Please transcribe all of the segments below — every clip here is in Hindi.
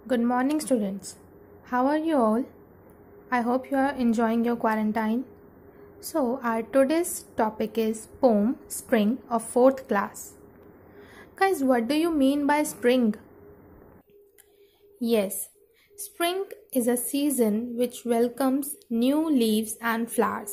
Good morning, students. How are you all? I hope you are enjoying your quarantine. So, our today's topic is poem Spring of 4th class. Guys, what do you mean by spring? Yes, spring is a season which welcomes new leaves and flowers.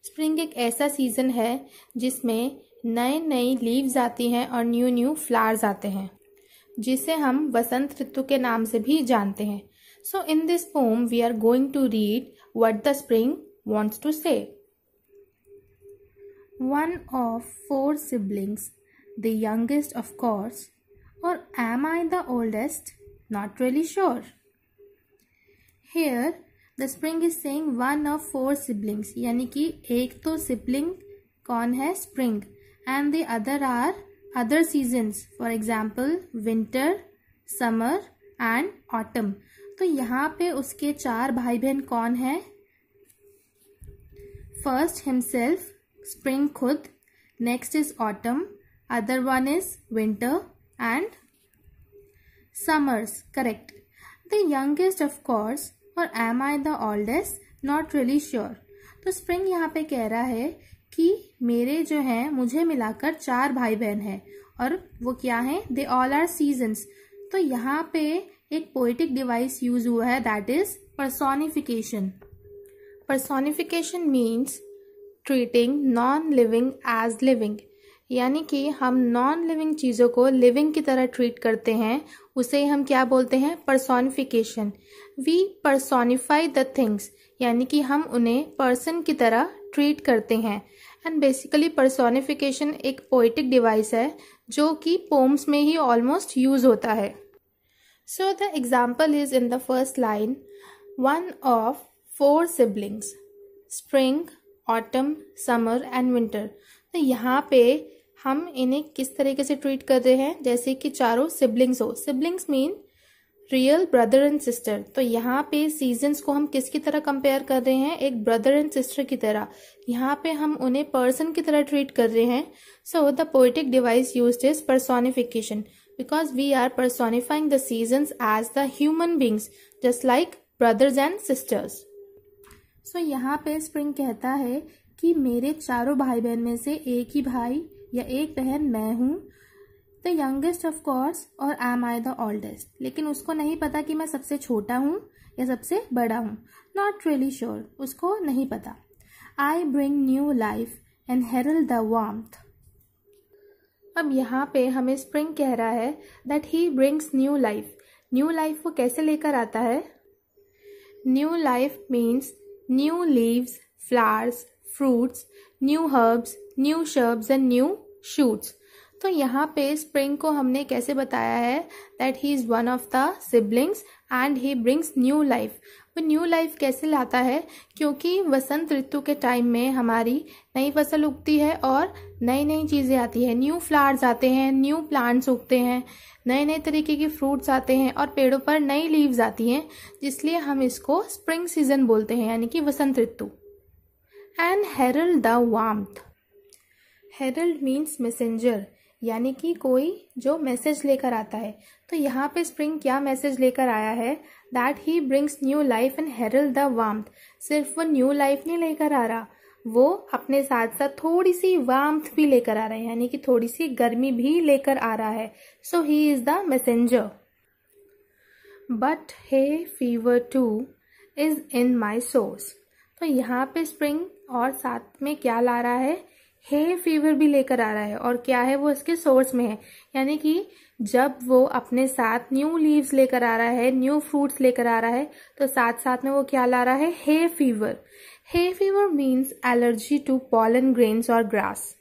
Spring एक ऐसा सीजन है जिसमें नए नई लीव्स आती हैं और न्यू फ्लावर्स आते हैं, जिसे हम वसंत ऋतु के नाम से भी जानते हैं. So in this poem we are going to read what the spring wants to say. One of 4 siblings, the youngest of course, or am I the oldest? Not really sure. Here the spring is saying one of 4 siblings, यानी कि एक तो sibling कौन है? Spring, and the other are other seasons, for example winter, summer and autumn. तो यहाँ पे उसके 4 भाई बहन कौन है? First himself, spring खुद, next is autumn, other one is winter and summers. Correct. The youngest of course, or am I the oldest? Not really sure. तो स्प्रिंग यहाँ पे कह रहा है कि मेरे जो हैं मुझे मिलाकर 4 भाई बहन हैं और वो क्या हैं? They all are seasons. तो यहाँ पे एक पोएटिक डिवाइस यूज हुआ है, that is personification. Personification means treating non living as living, यानी कि हम नॉन लिविंग चीज़ों को लिविंग की तरह ट्रीट करते हैं, उसे हम क्या बोलते हैं? Personification. We personify the things, यानी कि हम उन्हें पर्सन की तरह ट्रीट करते हैं. एंड बेसिकली पर्सोनिफिकेशन एक पोएटिक डिवाइस है जो कि पोम्स में ही ऑलमोस्ट यूज होता है. So the example is in the first line, one of 4 siblings, spring, autumn, summer and winter. तो यहाँ पे हम इन्हें किस तरीके से ट्रीट कर रहे हैं? जैसे कि चारों सिबलिंग्स हो. Siblings mean real brother and sister. तो यहाँ पे सीजन्स को हम किसकी तरह कंपेयर कर रहे हैं? एक ब्रदर एंड सिस्टर की तरह. यहाँ पे हम उन्हें पर्सन की तरह ट्रीट कर रहे हैं. So the poetic device used is personification because we are personifying the seasons as the human beings just like brothers and sisters. So यहाँ पे स्प्रिंग कहता है कि मेरे चारों भाई बहन में से एक ही भाई या एक बहन मैं हूँ, द यंगेस्ट ऑफ कोर्स, और एम आई द ओल्डेस्ट. लेकिन उसको नहीं पता कि मैं सबसे छोटा हूँ या सबसे बड़ा हूँ. नॉट रियली श्योर, उसको नहीं पता. I bring new life and herald the warmth. अब यहाँ पे हमें स्प्रिंग कह रहा है that he brings new life. New life वो कैसे लेकर आता है? New life means new leaves, flowers, fruits, new herbs, new shrubs and new shoots. तो यहाँ पे स्प्रिंग को हमने कैसे बताया है? That he is one of the siblings and he brings new life. वो न्यू लाइफ कैसे लाता है? क्योंकि वसंत ऋतु के टाइम में हमारी नई फसल उगती है और नई नई चीज़ें आती है, न्यू फ्लावर्स आते हैं, न्यू प्लांट्स उगते हैं, नए नए तरीके के फ्रूट्स आते हैं और पेड़ों पर नई लीव्स आती हैं, जिसलिए हम इसको स्प्रिंग सीजन बोलते हैं, यानी कि वसंत ऋतु. And herald the warmth. Herald means messenger, यानी कि कोई जो मैसेज लेकर आता है. तो यहाँ पे स्प्रिंग क्या मैसेज लेकर आया है? That he brings new life and herald the warmth. सिर्फ वो न्यू लाइफ नहीं लेकर आ रहा, वो अपने साथ साथ थोड़ी सी वार्मथ भी लेकर आ रहा है, यानी कि थोड़ी सी गर्मी भी लेकर आ रहा है. So he is the messenger. But hay fever too is in my source. तो यहाँ पे स्प्रिंग और साथ में क्या ला रहा है? हे फीवर भी लेकर आ रहा है, और क्या है? वो इसके सोर्स में है, यानी कि जब वो अपने साथ न्यू लीव्स लेकर आ रहा है, न्यू फ्रूट्स लेकर आ रहा है, तो साथ साथ में वो क्या ला रहा है? Hay fever. Hay fever means allergy to pollen grains और ग्रास.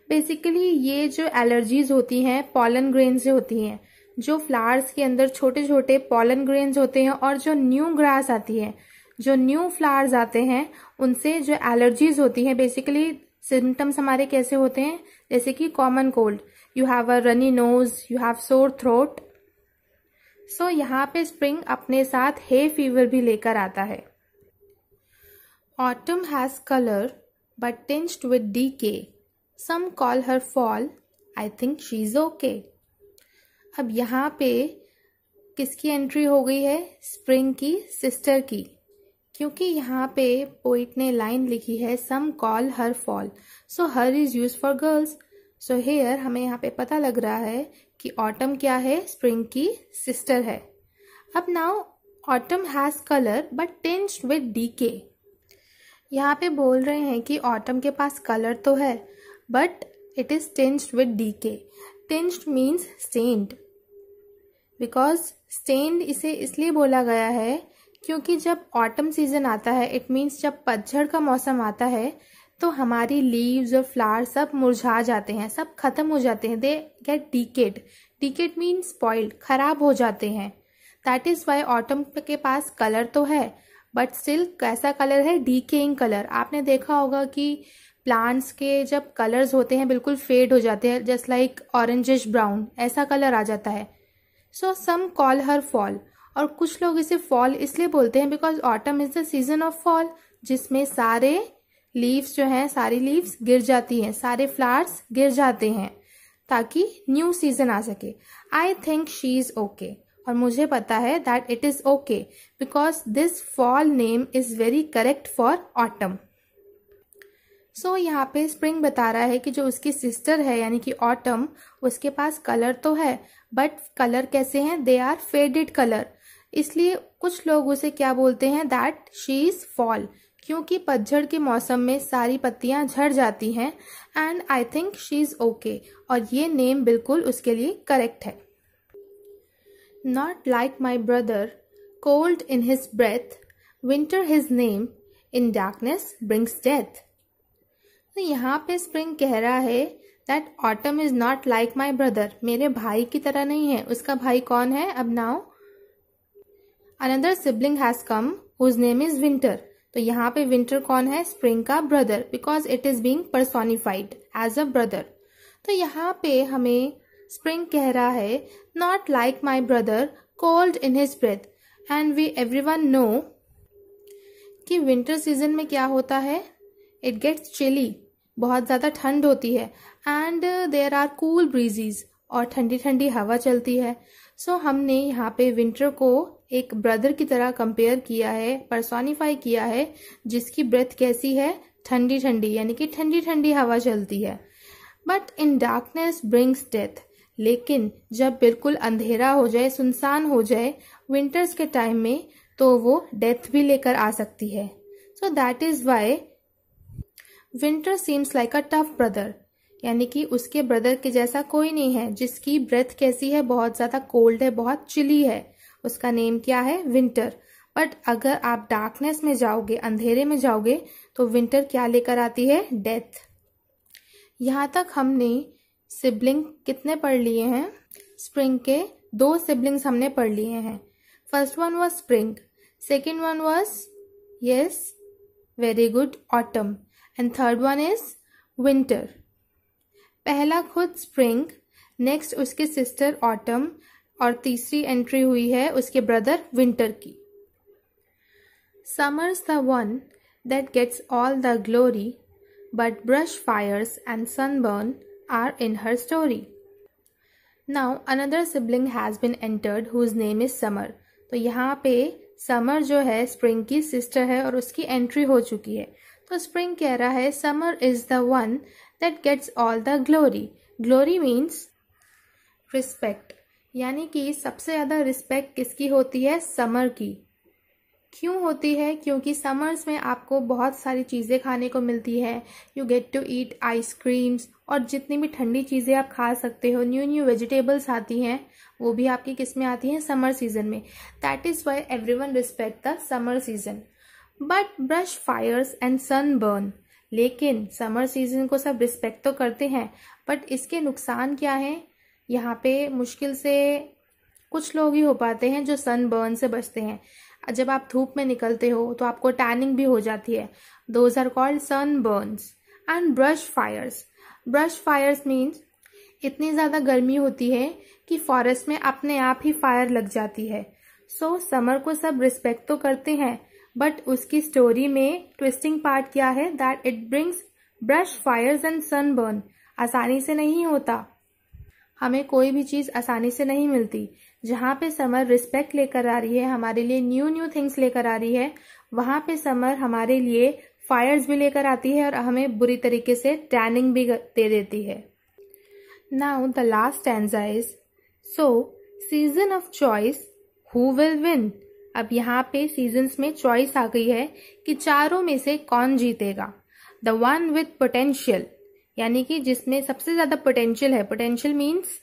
बेसिकली ये जो एलर्जीज होती हैं पॉलन ग्रेन से होती हैं. जो फ्लावर्स के अंदर छोटे छोटे पॉलन ग्रेन्स होते हैं और जो न्यू ग्रास आती है, जो न्यू फ्लावर्स आते हैं, उनसे जो एलर्जीज होती हैं, बेसिकली सिम्टम्स हमारे कैसे होते हैं? जैसे कि common cold, you have a runny nose, you have sore throat. So यहाँ पे स्प्रिंग अपने साथ हे फीवर भी लेकर आता है. Autumn has colour but tinged with decay, some call her fall, I think she is okay. अब यहाँ पे किसकी एंट्री हो गई है? स्प्रिंग की सिस्टर की, क्योंकि यहाँ पे पोइट ने लाइन लिखी है some call her fall, so her is use for girls. So here हमें यहाँ पे पता लग रहा है कि ऑटम क्या है? स्प्रिंग की सिस्टर है। अब now autumn has colour but tinged with decay. यहाँ पे बोल रहे हैं कि ऑटम के पास कलर तो है but it is tinged with decay. Tinged means stained, because stained इसे इसलिए बोला गया है क्योंकि जब ऑटम सीजन आता है, इट मीन्स जब पतझड़ का मौसम आता है, तो हमारी लीव्स और फ्लावर्स सब मुरझा जाते हैं, सब खत्म हो जाते हैं, they get decayed. Decayed means spoiled, खराब हो जाते हैं। दैट इज वाई ऑटम के पास कलर तो है बट स्टिल कैसा कलर है? Decaying colour. आपने देखा होगा कि प्लांट्स के जब कलर्स होते हैं बिल्कुल फेड हो जाते हैं, जस्ट लाइक ऑरेंजिश ब्राउन, ऐसा कलर आ जाता है। सो सम कॉल हर फॉल, और कुछ लोग इसे फॉल इसलिए बोलते हैं because autumn is the season of fall, जिसमें सारे लीव्स जो हैं, सारी लीव्स गिर जाती हैं, सारे फ्लावर्स गिर जाते हैं ताकि न्यू सीजन आ सके। I think she is okay, और मुझे पता है that it is okay because this fall name is very correct for autumn. So यहाँ पे स्प्रिंग बता रहा है कि जो उसकी सिस्टर है यानी कि ऑटम, उसके पास कलर तो है बट कलर कैसे हैं? They are faded colour. इसलिए कुछ लोग उसे क्या बोलते हैं? दैट शी इज फॉल, क्योंकि पतझड़ के मौसम में सारी पत्तियां झड़ जाती हैं। And I think she is okay, और ये नेम बिल्कुल उसके लिए करेक्ट है। Not like my brother, cold in his breath, winter his name, in darkness brings death. तो यहाँ पे स्प्रिंग कह रहा है that autumn is not like my brother, मेरे भाई की तरह नहीं है। उसका भाई कौन है? अब now another sibling has come whose name is winter. तो यहाँ पे विंटर कौन है? स्प्रिंग का brother, because it is being personified as a brother. तो यहाँ पे हमें स्प्रिंग कह रहा है not like my brother, cold in his breath, and we everyone know कि विंटर सीजन में क्या होता है? इट गेट्स चिली, बहुत ज्यादा ठंड होती है, एंड देयर आर कूल ब्रीजीज, और ठंडी ठंडी हवा चलती है। सो हमने यहाँ पे विंटर को एक ब्रदर की तरह कंपेयर किया है, पर्सोनिफाई किया है, जिसकी ब्रेथ कैसी है? ठंडी ठंडी, यानी कि ठंडी ठंडी हवा चलती है। But in darkness brings death, लेकिन जब बिल्कुल अंधेरा हो जाए, सुनसान हो जाए विंटर्स के टाइम में, तो वो डेथ भी लेकर आ सकती है। So that is why winter seems like a tough brother, यानी कि उसके ब्रदर के जैसा कोई नहीं है, जिसकी ब्रेथ कैसी है? बहुत ज्यादा कोल्ड है, बहुत चिली है। उसका नेम क्या है? विंटर। बट अगर आप डार्कनेस में जाओगे, अंधेरे में जाओगे, तो विंटर क्या लेकर आती है? डेथ। यहाँ तक हमने सिबलिंग कितने पढ़ लिए हैं? स्प्रिंग के 2 सिबलिंग्स हमने पढ़ लिए हैं। First one was spring, second one was, yes very good, autumn, and third one is winter. पहला खुद स्प्रिंग, नेक्स्ट उसके सिस्टर ऑटम, और तीसरी एंट्री हुई है उसके ब्रदर विंटर की। Summer's the one that gets all the glory, but brush fires and sunburn are in her story. Now another sibling has been entered whose name is summer. तो यहाँ पे समर जो है स्प्रिंग की सिस्टर है और उसकी एंट्री हो चुकी है। तो स्प्रिंग कह रहा है summer is the one that gets all the glory. Glory means respect, यानी कि सबसे ज्यादा रिस्पेक्ट किसकी होती है? समर की। क्यों होती है? क्योंकि समर्स में आपको बहुत सारी चीजें खाने को मिलती है। You get to eat ice creams, और जितनी भी ठंडी चीजें आप खा सकते हो, न्यू न्यू वेजिटेबल्स आती हैं, वो भी आपकी किस में आती हैं? समर सीजन में। That is why everyone respect the summer season. But brush fires and sunburn, लेकिन समर सीजन को सब रिस्पेक्ट तो करते हैं, बट इसके नुकसान क्या है? यहाँ पे मुश्किल से कुछ लोग ही हो पाते हैं जो सन बर्न से बचते हैं। जब आप धूप में निकलते हो तो आपको टैनिंग भी हो जाती है। Those are called sunburns. And brush fires, brush fires means इतनी ज्यादा गर्मी होती है कि फॉरेस्ट में अपने आप ही फायर लग जाती है। सो समर को सब रिस्पेक्ट तो करते हैं, बट उसकी स्टोरी में ट्विस्टिंग पार्ट क्या है? That it brings brush fires and sunburn. आसानी से नहीं होता, हमें कोई भी चीज आसानी से नहीं मिलती। जहाँ पे समर रिस्पेक्ट लेकर आ रही है, हमारे लिए न्यू न्यू थिंग्स लेकर आ रही है, वहाँ पे समर हमारे लिए फायर्स भी लेकर आती है और हमें बुरी तरीके से टैनिंग भी दे देती है. Now the last stanza is, so season of choice who will win. अब यहाँ पे सीजन्स में चॉइस आ गई है कि चारों में से कौन जीतेगा. द वन विथ पोटेंशियल, यानी कि जिसमें सबसे ज्यादा पोटेंशियल है. पोटेंशियल मीन्स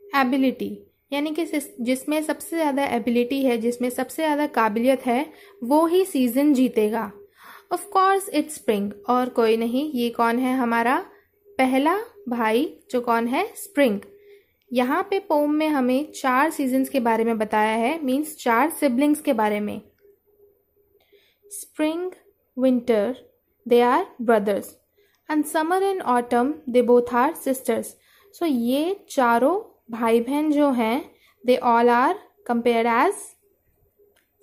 एबिलिटी, यानी कि जिसमें सबसे ज्यादा एबिलिटी है, जिसमें सबसे ज्यादा काबिलियत है, वो ही सीजन जीतेगा. ऑफ कोर्स इट्स स्प्रिंग, और कोई नहीं, ये कौन है, हमारा पहला भाई जो कौन है, स्प्रिंग. यहाँ पे पोम में हमें 4 सीजन्स के बारे में बताया है, मीन्स 4 सिबलिंग्स के बारे में. Spring, winter, they are brothers, and summer and autumn they both are sisters. So ये चारों भाई बहन जो हैं, they all are compared as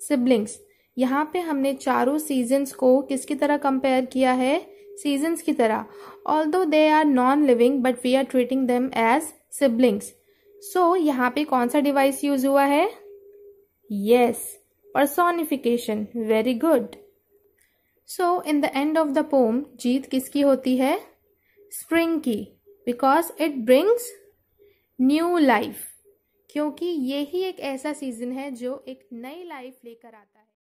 siblings. यहाँ पे हमने चारों सीजन्स को किसकी तरह कंपेयर किया है, सीजन्स की तरह. Although they are non living but we are treating them as siblings. So यहाँ पे कौन सा डिवाइस यूज हुआ है, yes, personification. Very good. So in the end of the poem जीत किसकी होती है, स्प्रिंग की, because it brings new life, क्योंकि ये ही एक ऐसा सीजन है जो एक नई लाइफ लेकर आता है.